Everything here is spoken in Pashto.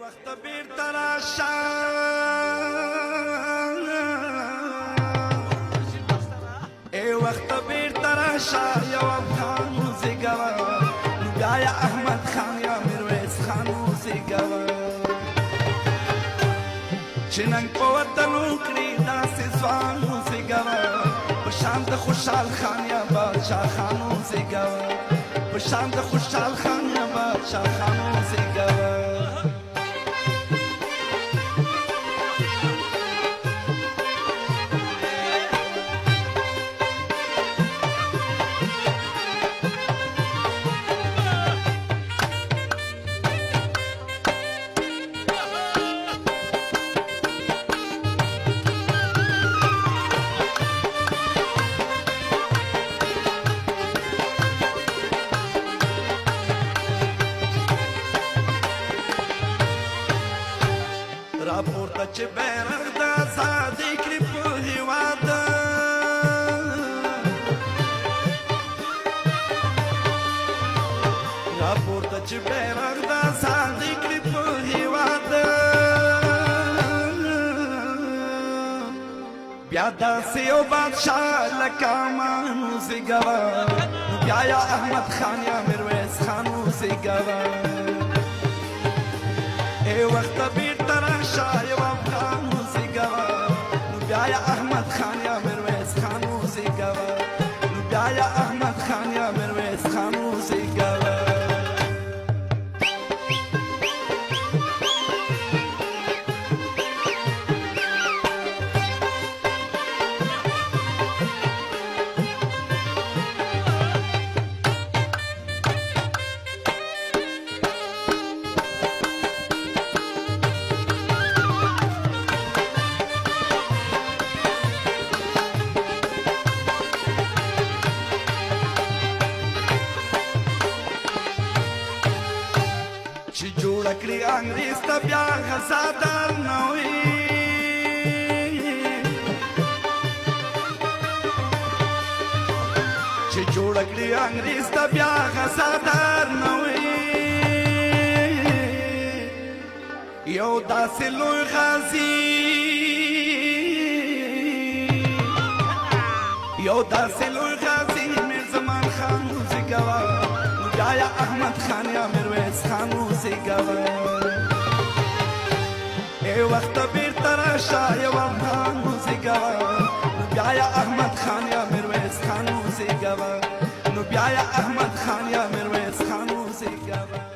وقت بیرته راشه ای وقت بیرته راشه یو افغان وزیږوه نو بیا یا احمد خان یا میرویس خان وزیږوه چې ننګ په وطن وکړي داسې ځوان وزیږوه په شان د خوشحال خان یا بادشاه خان وزیږوه په شان د خوشحال خان یا بادشاه خان وزیږوه راپورته چې بیرغ د ازادۍ کړي په هېواد راپورته چې بیرغ د ازادۍ کړي په هېواد بیا داسې یو بادشاه لکه امان وزیږوه نو بیا یا احمد خان یا میرویس خان وزیږوه ای وخت بیرته راشه یو افغان وزیږوه نو بیا یا احمد خان یا میرویس خان وزیږوه نو بیا یا احمد خان یا میرویس خان وزیږوه چې جوړ کړی انګریز ته بیا غزادار نه وي چې جوړ کړی انګریز ته بیا غزادار نه وي یو داسې لوی غازي یو داسې لوی غازي میر زمان خان وزیږوه نو بیا یا احمد خان یا میرویس خان وزیږوه ای وخت بیرته راشه یو افغان وزیږوه نو بیا یا احمد خان یا میرویس خان وزیږوه نو بیا یا احمد خان یا میرویس خان وزیږوه